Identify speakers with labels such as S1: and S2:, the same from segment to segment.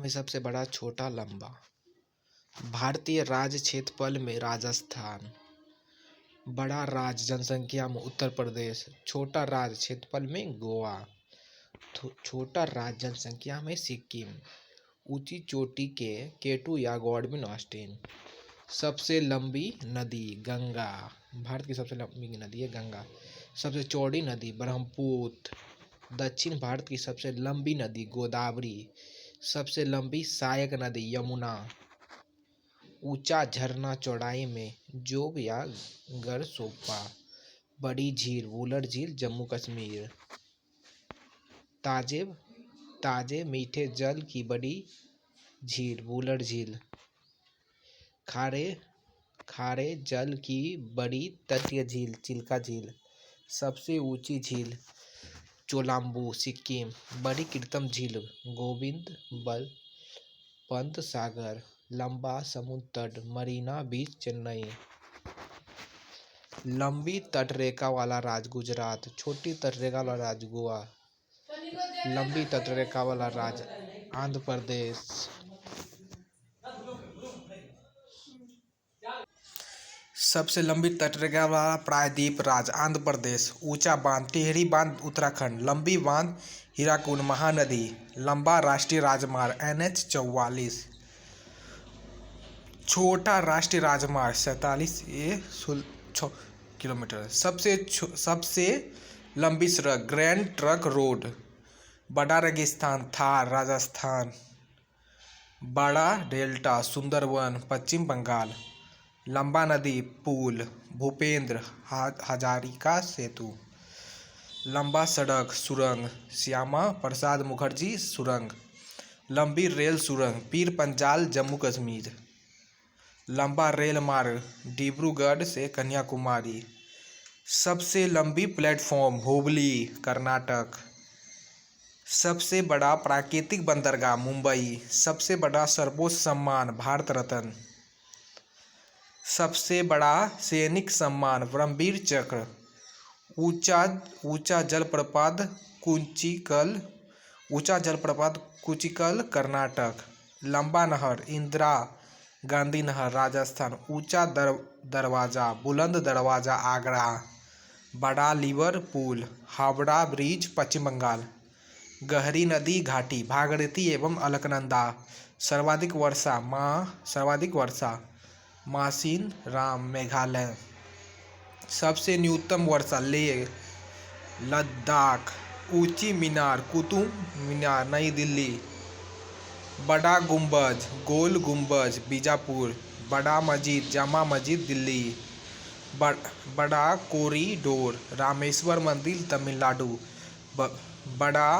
S1: में सबसे बड़ा छोटा लंबा। भारतीय राज्य क्षेत्रफल में राजस्थान। बड़ा राज्य जनसंख्या में उत्तर प्रदेश। छोटा राज्य क्षेत्रफल में गोवा। छोटा राज्य जनसंख्या में सिक्किम। ऊंची चोटी के केटू या गॉडविन ऑस्टिन। सबसे लंबी नदी गंगा। भारत की सबसे लंबी नदी है गंगा। सबसे चौड़ी नदी ब्रह्मपुत्र। दक्षिण भारत की सबसे लंबी नदी गोदावरी। सबसे लंबी सहायक नदी यमुना। ऊंचा झरना चौड़ाई में जोग या गरसोप्पा। बड़ी झील वुलर झील जम्मू कश्मीर। ताजे मीठे जल की बड़ी झील वुलर झील। खारे जल की बड़ी तटीय झील चिल्का झील। सबसे ऊंची झील चोलाम्बू सिक्किम। बड़ी कृत्रिम झील गोविंद पंत सागर। लंबा समुद्र तट मरीना बीच चेन्नई। लंबी तटरेखा वाला राज्य गुजरात। छोटी तटरेखा वाला राज्य गोवा। लंबी तटरेखा वाला राज्य आंध्र प्रदेश। सबसे लंबी तटरेखा वाला प्रायद्वीप राज्य आंध्र प्रदेश। ऊंचा बांध टिहरी बांध उत्तराखंड। लंबी बांध हीराकुंड महानदी। लंबा राष्ट्रीय राजमार्ग NH 44। छोटा राष्ट्रीय राजमार्ग 47 किलोमीटर। सबसे लंबी सड़क ग्रैंड ट्रंक रोड। बड़ा रेगिस्तान थार राजस्थान। बड़ा डेल्टा सुंदरवन पश्चिम बंगाल। लंबा नदी पुल भूपेंद्र हजारिका सेतु। लंबा सड़क सुरंग श्यामा प्रसाद मुखर्जी सुरंग। लंबी रेल सुरंग पीर पंजाल जम्मू कश्मीर। लंबा रेल मार्ग डिब्रूगढ़ से कन्याकुमारी। सबसे लंबी प्लेटफॉर्म हुबली कर्नाटक। सबसे बड़ा प्राकृतिक बंदरगाह मुंबई। सबसे बड़ा सर्वोच्च सम्मान भारत रत्न। सबसे बड़ा सैनिक सम्मान परमवीर चक्र। ऊंचा जलप्रपात कुंचिकल कर्नाटक। लंबा नहर इंदिरा गांधी नहर राजस्थान। ऊंचा दरवाजा बुलंद दरवाजा आगरा। बड़ा लिवर पुल हावड़ा ब्रिज पश्चिम बंगाल। गहरी नदी घाटी भागीरथी एवं अलकनंदा। सर्वाधिक वर्षा मासिन राम मेघालय। सबसे न्यूनतम वर्षा लेह लद्दाख। ऊंची मीनार कुतुब मीनार नई दिल्ली। बड़ा गुंबज गोल गुंबज बीजापुर। बड़ा मस्जिद जामा मस्जिद दिल्ली। बड़ा कॉरिडोर रामेश्वर मंदिर तमिलनाडु। बड़ा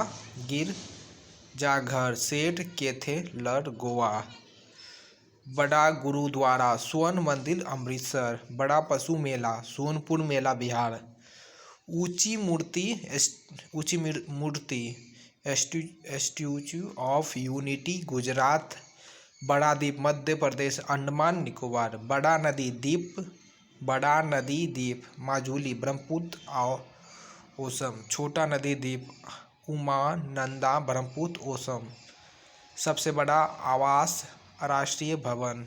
S1: गिरजाघर सेंट कैथेड्रल गोवा। बड़ा गुरुद्वारा स्वर्ण मंदिर अमृतसर। बड़ा पशु मेला सोनपुर मेला बिहार। ऊंची मूर्ति स्टैच्यू ऑफ यूनिटी गुजरात। बड़ा द्वीप मध्य प्रदेश अंडमान निकोबार। बड़ा नदी द्वीप माजुली ब्रह्मपुत्र ओसम। छोटा नदी द्वीप उमानंदा ब्रह्मपुत्र ओसम। सबसे बड़ा आवास राष्ट्रीय भवन।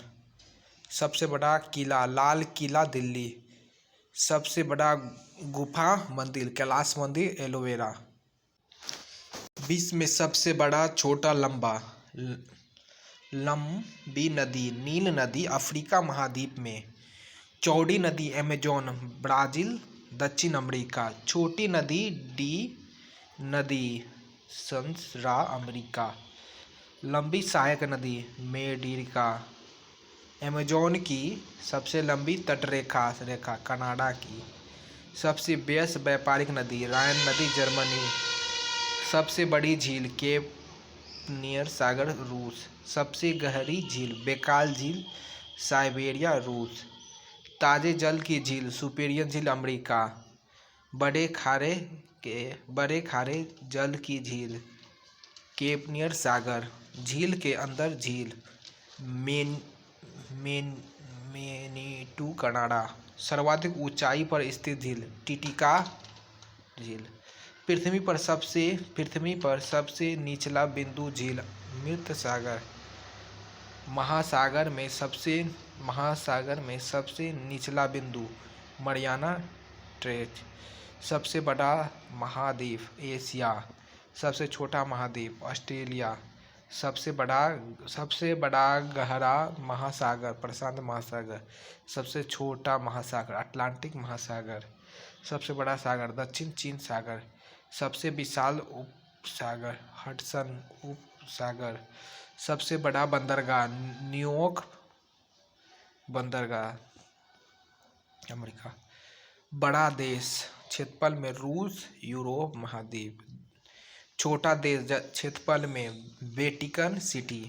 S1: सबसे बड़ा किला लाल किला दिल्ली। सबसे बड़ा गुफा मंदिर कैलाश मंदिर एलोवेरा। विश्व में सबसे बड़ा छोटा लंबी नदी नील नदी अफ्रीका महाद्वीप में। चौड़ी नदी अमेजोन ब्राजील दक्षिण अमेरिका। छोटी नदी डी नदी संसरा अमेरिका। लंबी सहायक नदी मेडिका। अमेजोन की सबसे लंबी तटरेखा कनाडा की। सबसे व्यस्त व्यापारिक नदी राइन नदी जर्मनी। सबसे बड़ी झील केप नियर सागर रूस। सबसे गहरी झील बैकाल झील साइबेरिया रूस। ताजे जल की झील सुपीरियर झील अमेरिका। बड़े खारे जल की झील केप नियर सागर। झील के अंदर झील मैनीटू कनाडा। सर्वाधिक ऊंचाई पर स्थित झील टिटिका झील। पृथ्वी पर सबसे निचला बिंदु झील मृत सागर। महासागर में सबसे निचला बिंदु मरियाना ट्रेंच। सबसे बड़ा महाद्वीप एशिया। सबसे छोटा महाद्वीप ऑस्ट्रेलिया। सबसे बड़ा गहरा महासागर प्रशांत महासागर। सबसे छोटा महासागर अटलांटिक महासागर। सबसे बड़ा सागर दक्षिण चीन सागर। सबसे विशाल उपसागर हडसन उपसागर। सबसे बड़ा बंदरगाह न्यूयॉर्क बंदरगाह अमेरिका। बड़ा देश क्षेत्रफल में रूस यूरोप महाद्वीप। छोटा देश क्षेत्रफल में वेटिकन सिटी।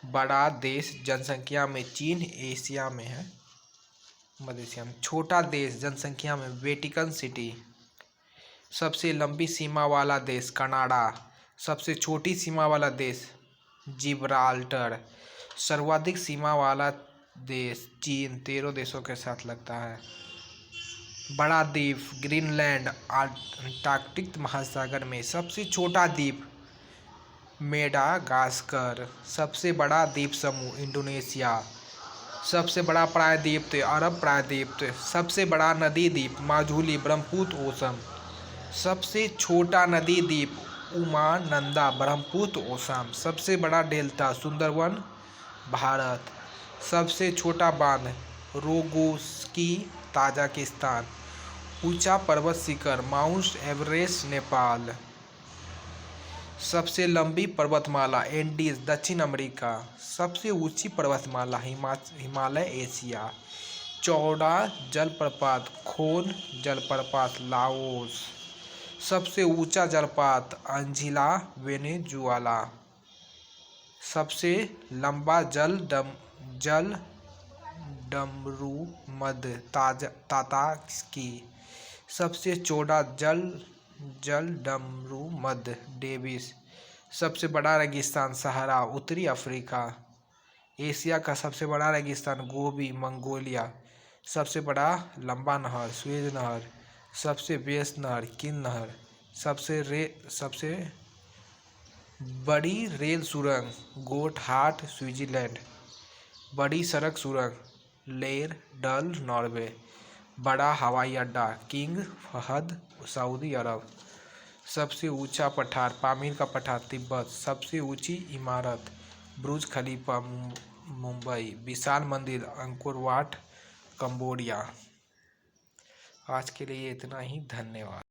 S1: बड़ा देश जनसंख्या में चीन एशिया में है मध्य एशिया में। छोटा देश जनसंख्या में वेटिकन सिटी। सबसे लंबी सीमा वाला देश कनाडा। सबसे छोटी सीमा वाला देश जिब्राल्टर। सर्वाधिक सीमा वाला देश चीन 13 देशों के साथ लगता है। बड़ा द्वीप ग्रीनलैंड अंटार्कटिक महासागर में। सबसे छोटा द्वीप मेडागास्कर। सबसे बड़ा द्वीप समूह इंडोनेशिया। सबसे बड़ा प्रायद्वीप अरब प्रायद्वीप। सबसे बड़ा नदी द्वीप माजुली ब्रह्मपुत्र ओसम। सबसे छोटा नदी द्वीप उमानंदा ब्रह्मपुत्र ओसम। सबसे बड़ा डेल्टा सुंदरवन भारत। सबसे छोटा बांध रोगोस्की ताजिकिस्तान। ऊंचा पर्वत शिखर माउंट एवरेस्ट नेपाल। सबसे लंबी पर्वतमाला एंडीज दक्षिण अमेरिका। सबसे ऊंची पर्वतमाला हिमालय एशिया। चौड़ा जलप्रपात खोन जलप्रपात लाओस। सबसे ऊंचा जलप्रपात अंजिला वेनेजुएला। सबसे लंबा जल डमरू मध्य ताताकी। सबसे चौड़ा जल डमरू मध्य डेविस। सबसे बड़ा रेगिस्तान सहारा उत्तरी अफ्रीका। एशिया का सबसे बड़ा रेगिस्तान गोबी मंगोलिया। सबसे बड़ा लंबा नहर सुएज नहर। सबसे व्यस्त नहर किन नहर। सबसे बड़ी रेल सुरंग गोटहार्ड स्विट्जरलैंड। बड़ी सड़क सुरंग लेरडल नॉर्वे। बड़ा हवाई अड्डा किंग फहद सऊदी अरब। सबसे ऊंचा पठार पामीर का पठार तिब्बत। सबसे ऊंची इमारत बुर्ज खलीफा मुंबई। विशाल मंदिर अंकोर वाट कंबोडिया। आज के लिए इतना ही धन्यवाद।